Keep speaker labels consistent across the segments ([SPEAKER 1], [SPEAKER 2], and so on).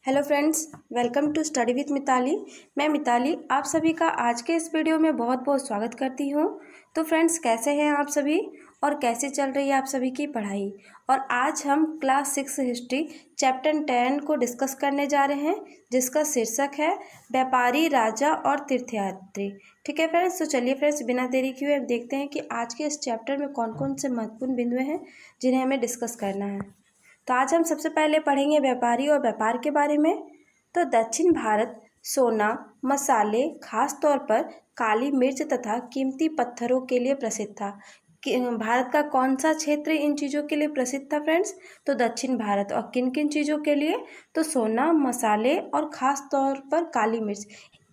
[SPEAKER 1] Hello friends, welcome to study with Mitali. मैं मिताली आप सभी का आज के इस वीडियो में बहुत बहुत स्वागत करती हूँ। तो फ्रेंड्स, कैसे हैं आप सभी और कैसे चल रही है आप सभी की पढ़ाई। और आज हम क्लास 6 हिस्ट्री चैप्टर 10 को डिस्कस करने जा रहे हैं, जिसका शीर्षक है व्यापारी, राजा और तीर्थयात्री। ठीक है फ्रेंड्स, तो चलिए फ्रेंड्स, बिना देरी किए अब देखते हैं कि आज के इस चैप्टर में कौन कौन से महत्वपूर्ण बिंदु हैं जिन्हें हमें डिस्कस करना है। तो आज हम सबसे पहले पढ़ेंगे व्यापारी और व्यापार के बारे में। तो दक्षिण भारत सोना, मसाले, खास तौर पर काली मिर्च तथा कीमती पत्थरों के लिए प्रसिद्ध था। भारत का कौन सा क्षेत्र इन चीज़ों के लिए प्रसिद्ध था फ्रेंड्स? तो दक्षिण भारत। और किन किन चीज़ों के लिए? तो सोना, मसाले और ख़ास तौर पर काली मिर्च।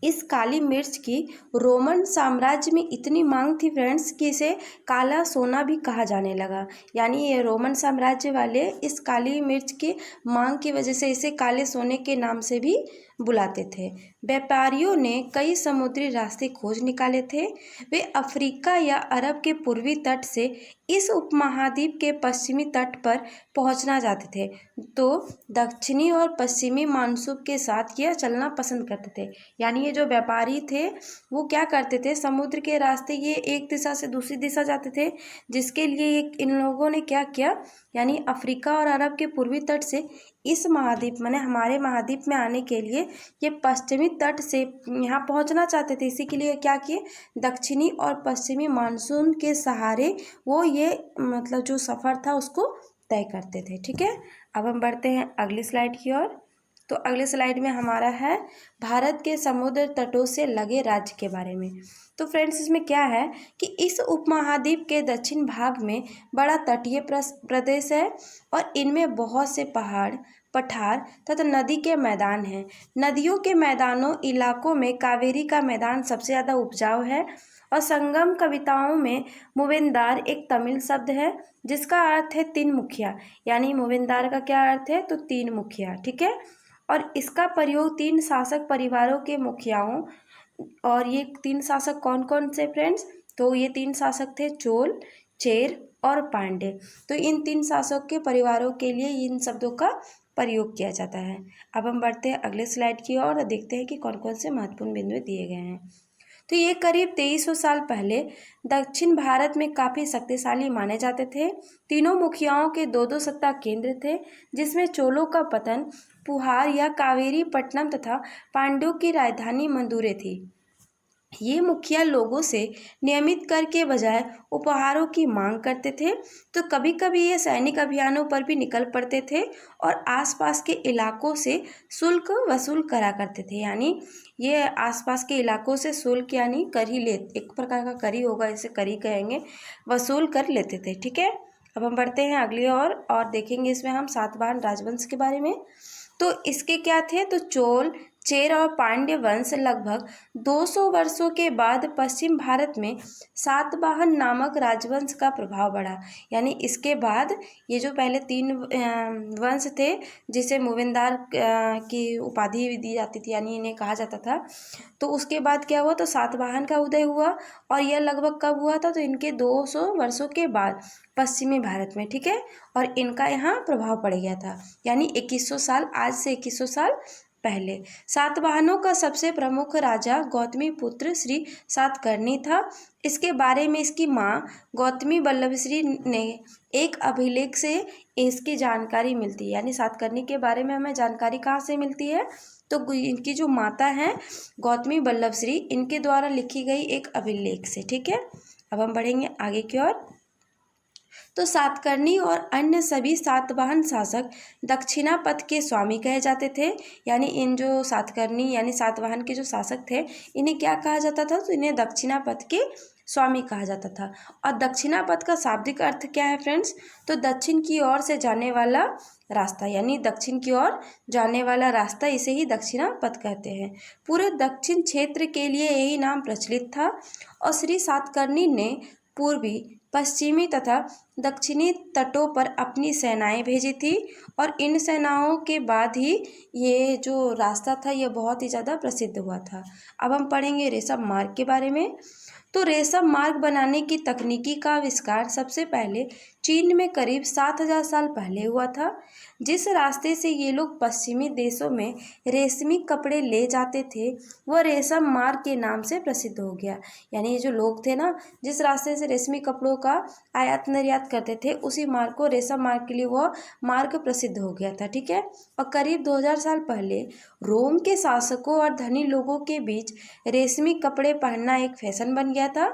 [SPEAKER 1] इस काली मिर्च की रोमन साम्राज्य में इतनी मांग थी फ्रेंड्स कि इसे काला सोना भी कहा जाने लगा। यानी ये रोमन साम्राज्य वाले इस काली मिर्च की मांग की वजह से इसे काले सोने के नाम से भी बुलाते थे। व्यापारियों ने कई समुद्री रास्ते खोज निकाले थे। वे अफ्रीका या अरब के पूर्वी तट से इस उपमहाद्वीप के पश्चिमी तट पर पहुंचना चाहते थे, तो दक्षिणी और पश्चिमी मानसून के साथ यह चलना पसंद करते थे। यानी ये जो व्यापारी थे वो क्या करते थे, समुद्र के रास्ते ये एक दिशा से दूसरी दिशा जाते थे, जिसके लिए इन लोगों ने क्या किया, यानी अफ्रीका और अरब के पूर्वी तट से इस महाद्वीप माने हमारे महाद्वीप में आने के लिए ये पश्चिमी तट से यहाँ पहुँचना चाहते थे। इसी के लिए क्या किए, दक्षिणी और पश्चिमी मानसून के सहारे वो ये मतलब जो सफ़र था उसको तय करते थे। ठीक है, अब हम बढ़ते हैं अगली स्लाइड की ओर। तो अगले स्लाइड में हमारा है भारत के समुद्र तटों से लगे राज्य के बारे में। तो फ्रेंड्स, इसमें क्या है कि इस उपमहाद्वीप के दक्षिण भाग में बड़ा तटीय प्रदेश है और इनमें बहुत से पहाड़, पठार तथा नदी के मैदान हैं। नदियों के मैदानों इलाकों में कावेरी का मैदान सबसे ज़्यादा उपजाऊ है। और संगम कविताओं में मूवेंदार एक तमिल शब्द है जिसका अर्थ है तीन मुखिया। यानी मूवेंदार का क्या अर्थ है, तो तीन मुखिया। ठीक है, और इसका प्रयोग तीन शासक परिवारों के मुखियाओं, और ये तीन शासक कौन कौन से फ्रेंड्स? तो ये तीन शासक थे चोल, चेर और पांड्य। तो इन तीन शासक के परिवारों के लिए इन शब्दों का प्रयोग किया जाता है। अब हम बढ़ते हैं अगले स्लाइड की ओर और देखते हैं कि कौन कौन से महत्वपूर्ण बिंदु दिए गए हैं। तो ये करीब 2300 साल पहले दक्षिण भारत में काफ़ी शक्तिशाली माने जाते थे। तीनों मुखियाओं के दो दो सत्ता केंद्र थे, जिसमें चोलों का पतन पुहार या कावेरी पट्टनम तथा पांड्यों की राजधानी मंदुरे थी। ये मुखिया लोगों से नियमित कर के बजाय उपहारों की मांग करते थे, तो कभी कभी ये सैनिक अभियानों पर भी निकल पड़ते थे और आसपास के इलाकों से शुल्क वसूल करा करते थे। यानी ये आसपास के इलाकों से शुल्क यानी कर ही ले, एक प्रकार का करी होगा, इसे करी कहेंगे, वसूल कर लेते थे। ठीक है, अब हम बढ़ते हैं अगली ओर और देखेंगे इसमें हम सातवाहन राजवंश के बारे में। तो इसके क्या थे, तो चोल, चेर और पांड्य वंश लगभग 200 वर्षों के बाद पश्चिम भारत में सातवाहन नामक राजवंश का प्रभाव बढ़ा। यानी इसके बाद ये जो पहले तीन वंश थे जिसे मूवेंदार की उपाधि दी जाती थी, यानी इन्हें कहा जाता था, तो उसके बाद क्या हुआ, तो सातवाहन का उदय हुआ। और यह लगभग कब हुआ था, तो इनके 200 वर्षों के बाद पश्चिमी भारत में। ठीक है, और इनका यहाँ प्रभाव पड़ गया था, यानी 2100 साल, आज से 2100 साल पहले। सातवाहनों का सबसे प्रमुख राजा गौतमी पुत्र श्री सातकर्णी था। इसके बारे में इसकी माँ गौतमी बल्लभश्री ने एक अभिलेख से इसकी जानकारी मिलती है। यानी सातकर्णी के बारे में हमें जानकारी कहाँ से मिलती है, तो इनकी जो माता हैं गौतमी बल्लभश्री, इनके द्वारा लिखी गई एक अभिलेख से। ठीक है, अब हम बढ़ेंगे आगे की ओर। तो सातकर्णी और अन्य सभी सातवाहन शासक दक्षिणापथ के स्वामी कहे जाते थे। यानी इन जो सातकर्णी यानी सातवाहन के जो शासक थे, इन्हें क्या कहा जाता था, तो इन्हें दक्षिणापथ के स्वामी कहा जाता था। और दक्षिणापथ का शाब्दिक अर्थ क्या है फ्रेंड्स, तो दक्षिण की ओर से जाने वाला रास्ता, यानी दक्षिण की ओर जाने वाला रास्ता, इसे ही दक्षिणापथ कहते हैं। पूरे दक्षिण क्षेत्र के लिए यही नाम प्रचलित था। और श्री सातकर्णी ने पूर्वी, पश्चिमी तथा दक्षिणी तटों पर अपनी सेनाएं भेजी थी। और इन सेनाओं के बाद ही ये जो रास्ता था ये बहुत ही ज़्यादा प्रसिद्ध हुआ था। अब हम पढ़ेंगे ऋषभ मार्ग के बारे में। तो रेशम मार्ग बनाने की तकनीकी का आविष्कार सबसे पहले चीन में करीब 7,000 साल पहले हुआ था। जिस रास्ते से ये लोग पश्चिमी देशों में रेशमी कपड़े ले जाते थे वह रेशम मार्ग के नाम से प्रसिद्ध हो गया। यानी ये जो लोग थे ना, जिस रास्ते से रेशमी कपड़ों का आयात निर्यात करते थे, उसी मार्ग को रेशम मार्ग के लिए वह मार्ग प्रसिद्ध हो गया था। ठीक है। और करीब 2000 साल पहले रोम के शासकों और धनी लोगों के बीच रेशमी कपड़े पहनना एक फैशन बन गया था।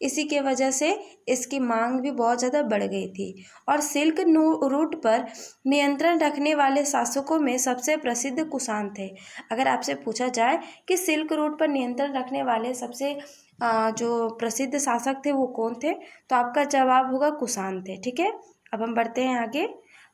[SPEAKER 1] इसी के वजह से इसकी मांग भी बहुत ज़्यादा बढ़ गई थी। और सिल्क रूट पर नियंत्रण रखने वाले शासकों में सबसे प्रसिद्ध कुषाण थे। अगर आपसे पूछा जाए कि सिल्क रूट पर नियंत्रण रखने वाले सबसे जो प्रसिद्ध शासक थे वो कौन थे, तो आपका जवाब होगा कुषाण थे। ठीक है। अब हम बढ़ते हैं आगे।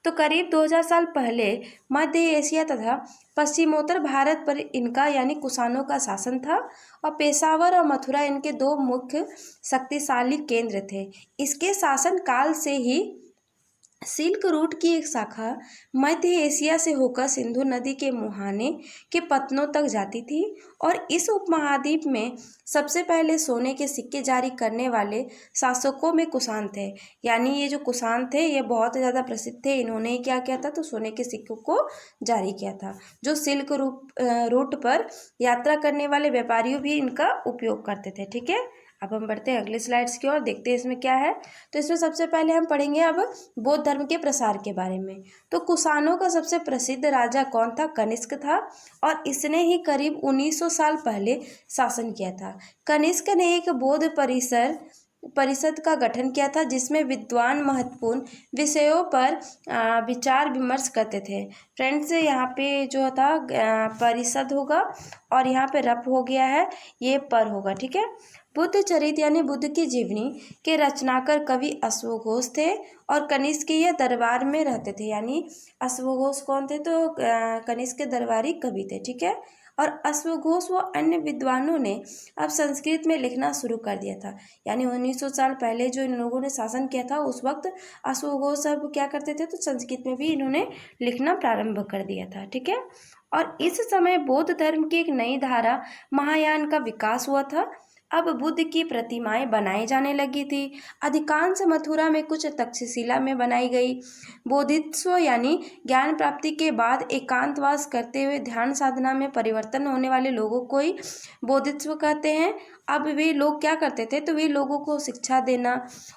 [SPEAKER 1] तो करीब 2000 साल पहले मध्य एशिया तथा पश्चिमोत्तर भारत पर इनका यानी कुषाणों का शासन था और पेशावर और मथुरा इनके दो मुख्य शक्तिशाली केंद्र थे। इसके शासन काल से ही सिल्क रूट की एक शाखा मध्य एशिया से होकर सिंधु नदी के मुहाने के पत्तनों तक जाती थी और इस उपमहाद्वीप में सबसे पहले सोने के सिक्के जारी करने वाले शासकों में कुषाण थे। यानी ये जो कुषाण थे ये बहुत ज़्यादा प्रसिद्ध थे। इन्होंने ही क्या किया था, तो सोने के सिक्कों को जारी किया था, जो सिल्क रूट पर यात्रा करने वाले व्यापारियों भी इनका उपयोग करते थे। ठीक है। अब हम बढ़ते हैं अगले स्लाइड्स की ओर, देखते हैं इसमें क्या है। तो इसमें सबसे पहले हम पढ़ेंगे अब बौद्ध धर्म के प्रसार के बारे में। तो कुषाणों का सबसे प्रसिद्ध राजा कौन था? कनिष्क था और इसने ही करीब 1900 साल पहले शासन किया था। कनिष्क ने एक बौद्ध परिषद का गठन किया था जिसमें विद्वान महत्वपूर्ण विषयों पर विचार विमर्श करते थे। फ्रेंड्स, यहाँ पे जो था परिषद होगा और यहाँ पे रप हो गया है, ये पर होगा। ठीक है। बुद्ध चरित यानी बुद्ध की जीवनी के रचनाकार कवि अश्वघोष थे और कनिष्क के यह दरबार में रहते थे। यानी अश्वघोष कौन थे? तो कनिष्क के दरबारी कवि थे। ठीक है। और अश्वघोष व अन्य विद्वानों ने अब संस्कृत में लिखना शुरू कर दिया था। यानी 1900 साल पहले जो इन लोगों ने शासन किया था उस वक्त अश्वघोष सब क्या करते थे, तो संस्कृत में भी इन्होंने लिखना प्रारंभ कर दिया था। ठीक है। और इस समय बौद्ध धर्म की एक नई धारा महायान का विकास हुआ था। अब बुद्ध की प्रतिमाएं बनाई जाने लगी थी। अधिकांश मथुरा में, कुछ तक्षशिला में बनाई गई। बोधित्व यानी ज्ञान प्राप्ति के बाद एकांतवास करते हुए ध्यान साधना में परिवर्तन होने वाले लोगों को ही बोधित्व कहते हैं। अब वे लोग क्या करते थे, तो वे लोगों को शिक्षा देना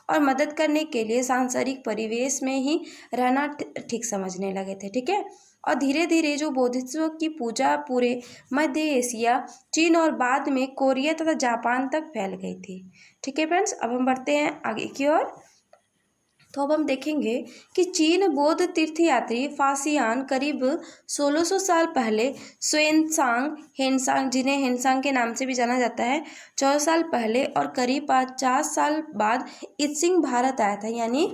[SPEAKER 1] और मदद करने के लिए सांसारिक परिवेश में ही रहना ठीक समझने लगे थे। ठीक है। और धीरे धीरे जो बोधित्व की पूजा पूरे मध्य एशिया, चीन और बाद में कोरिया तथा जापान तक फैल गई थी। ठीक है फ्रेंड्स। अब हम बढ़ते हैं आगे की ओर। तो अब हम देखेंगे कि चीन बौद्ध तीर्थयात्री फासियान करीब 1600 साल पहले xuanzang हेनसांग, जिन्हें हेनसांग के नाम से भी जाना जाता है, 14 साल पहले और करीब 50 साल बाद इत्सिंग भारत आया था। यानी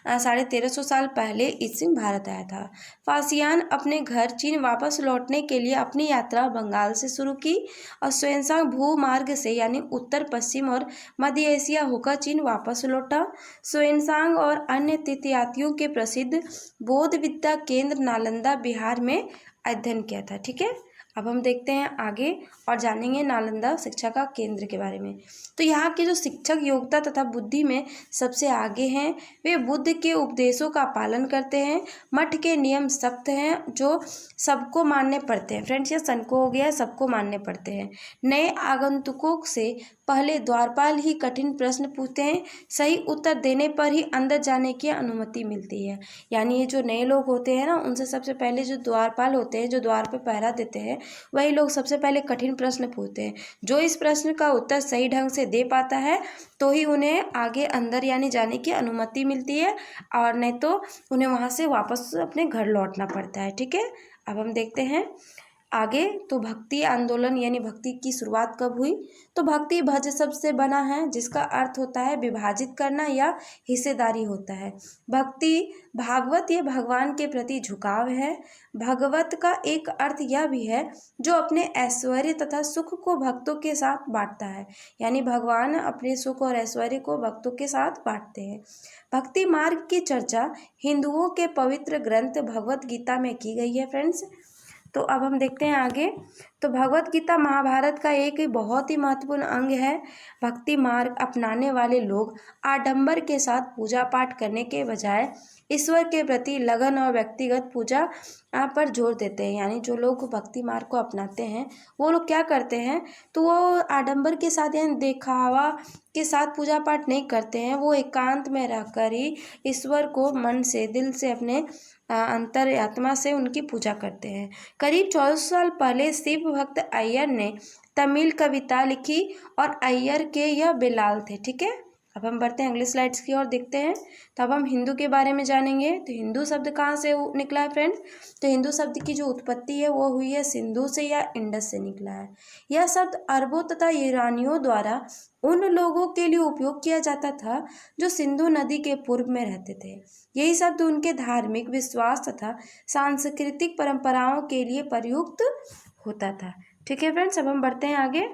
[SPEAKER 1] 1350 साल पहले इत्सिंग भारत आया था। फासियान अपने घर चीन वापस लौटने के लिए अपनी यात्रा बंगाल से शुरू की और xuanzang भूमार्ग से यानी उत्तर पश्चिम और मध्य एशिया होकर चीन वापस लौटा। xuanzang और अन्य तीर्थयात्रियों के प्रसिद्ध बौद्ध विद्या केंद्र नालंदा बिहार में अध्ययन किया था। ठीक है। अब हम देखते हैं आगे और जानेंगे नालंदा शिक्षा का केंद्र के बारे में। तो यहाँ के जो शिक्षक योग्यता तथा बुद्धि में सबसे आगे हैं, वे बुद्ध के उपदेशों का पालन करते हैं। मठ के नियम सख्त हैं जो सबको मानने पड़ते हैं। फ्रेंड्स, ये सबको हो गया, सबको मानने पड़ते हैं। नए आगंतुकों से पहले द्वारपाल ही कठिन प्रश्न पूछते हैं, सही उत्तर देने पर ही अंदर जाने की अनुमति मिलती है। यानी ये जो नए लोग होते हैं ना, उनसे सबसे पहले जो द्वारपाल होते हैं, जो द्वार पे पहरा देते हैं, वही लोग सबसे पहले कठिन प्रश्न पूछते हैं। जो इस प्रश्न का उत्तर सही ढंग से दे पाता है तो ही उन्हें आगे अंदर यानी जाने की अनुमति मिलती है, और नहीं तो उन्हें वहाँ से वापस अपने घर लौटना पड़ता है। ठीक है। अब हम देखते हैं आगे। तो भक्ति आंदोलन यानी भक्ति की शुरुआत कब हुई? तो भक्ति भज शब्द से बना है जिसका अर्थ होता है विभाजित करना या हिस्सेदारी होता है। भक्ति भागवत ये भगवान के प्रति झुकाव है। भगवत का एक अर्थ यह भी है जो अपने ऐश्वर्य तथा सुख को भक्तों के साथ बांटता है। यानी भगवान अपने सुख और ऐश्वर्य को भक्तों के साथ बांटते हैं। भक्ति मार्ग की चर्चा हिंदुओं के पवित्र ग्रंथ भगवत गीता में की गई है। फ्रेंड्स, तो अब हम देखते हैं आगे। तो भगवत गीता महाभारत का एक बहुत ही महत्वपूर्ण अंग है। भक्ति मार्ग अपनाने वाले लोग आडंबर के साथ पूजा पाठ करने के बजाय ईश्वर के प्रति लगन और व्यक्तिगत पूजा पर जोर देते हैं। यानी जो लोग भक्ति मार्ग को अपनाते हैं वो लोग क्या करते हैं, तो वो आडंबर के साथ यानी दिखावा के साथ पूजा पाठ नहीं करते हैं। वो एकांत में रहकर ही ईश्वर को मन से, दिल से, अपने अंतर आत्मा से उनकी पूजा करते हैं। करीब 1400 साल पहले शिव भक्त अय्यर ने तमिल कविता लिखी और अय्यर के यह बिलाल थे। ठीक है, अब हम बढ़ते हैं अगले स्लाइड्स की ओर, देखते हैं। तो अब हम हिंदू के बारे में जानेंगे। तो हिंदू शब्द कहाँ से निकला है फ्रेंड्स? तो हिंदू शब्द की जो उत्पत्ति है वो हुई है सिंधु से या इंडस से निकला है। यह शब्द अरबों तथा ईरानियों द्वारा उन लोगों के लिए उपयोग किया जाता था जो सिंधु नदी के पूर्व में रहते थे। यही शब्द उनके धार्मिक विश्वास तथा सांस्कृतिक परंपराओं के लिए प्रयुक्त होता था। ठीक है फ्रेंड्स, अब हम बढ़ते हैं आगे।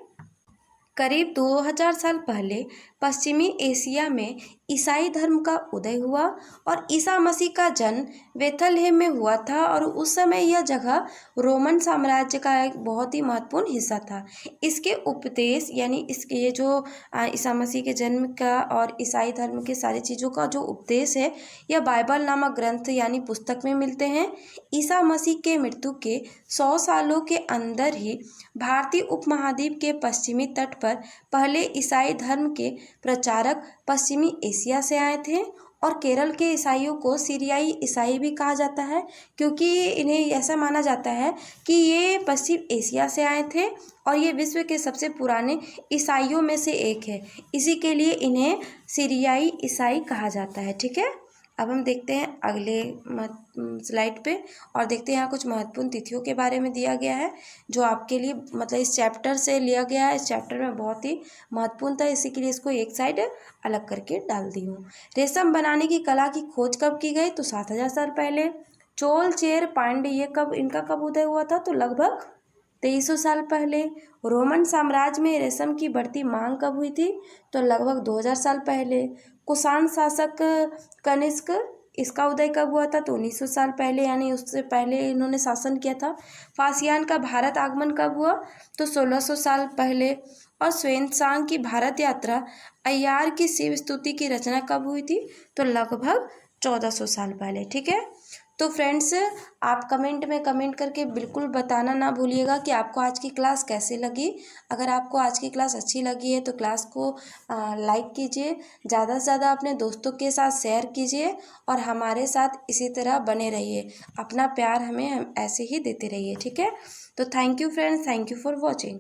[SPEAKER 1] करीब 2000 साल पहले पश्चिमी एशिया में ईसाई धर्म का उदय हुआ और ईसा मसीह का जन्म बेथलहेम में हुआ था और उस समय यह जगह रोमन साम्राज्य का एक बहुत ही महत्वपूर्ण हिस्सा था। इसके उपदेश यानी इसके ये जो ईसा मसीह के जन्म का और ईसाई धर्म के सारी चीज़ों का जो उपदेश है यह बाइबल नामक ग्रंथ यानी पुस्तक में मिलते हैं। ईसा मसीह के मृत्यु के 100 सालों के अंदर ही भारतीय उपमहाद्वीप के पश्चिमी तट पर पहले ईसाई धर्म के प्रचारक पश्चिमी एशिया से आए थे और केरल के ईसाइयों को सीरियाई ईसाई भी कहा जाता है क्योंकि इन्हें ऐसा माना जाता है कि ये पश्चिम एशिया से आए थे और ये विश्व के सबसे पुराने ईसाइयों में से एक है, इसी के लिए इन्हें सीरियाई ईसाई कहा जाता है। ठीक है, अब हम देखते हैं अगले स्लाइड पे और देखते हैं यहाँ कुछ महत्वपूर्ण तिथियों के बारे में दिया गया है जो आपके लिए मतलब इस चैप्टर से लिया गया है। इस चैप्टर में बहुत ही महत्वपूर्ण था, इसी के लिए इसको एक साइड अलग करके डाल दी हूँ। रेशम बनाने की कला की खोज कब की गई? तो 7000 साल पहले। चोल, चेर, पांड्य ये इनका कब उदय हुआ था? तो लगभग 2300 साल पहले। रोमन साम्राज्य में रेशम की बढ़ती मांग कब हुई थी? तो लगभग 2000 साल पहले। कुषाण शासक कनिष्क इसका उदय कब हुआ था? तो 1900 साल पहले, यानी उससे पहले इन्होंने शासन किया था। फासियान का भारत आगमन कब हुआ? तो 1600 साल पहले। और स्वान की भारत यात्रा, अय्यार की शिव स्तुति की रचना कब हुई थी? तो लगभग 1400 साल पहले। ठीक है, तो फ्रेंड्स आप कमेंट में कमेंट करके बिल्कुल बताना ना भूलिएगा कि आपको आज की क्लास कैसे लगी। अगर आपको आज की क्लास अच्छी लगी है तो क्लास को लाइक कीजिए, ज़्यादा से ज़्यादा अपने दोस्तों के साथ शेयर कीजिए और हमारे साथ इसी तरह बने रहिए। अपना प्यार हमें ऐसे ही देते रहिए। ठीक है, तो thank you friends, thank you for watching.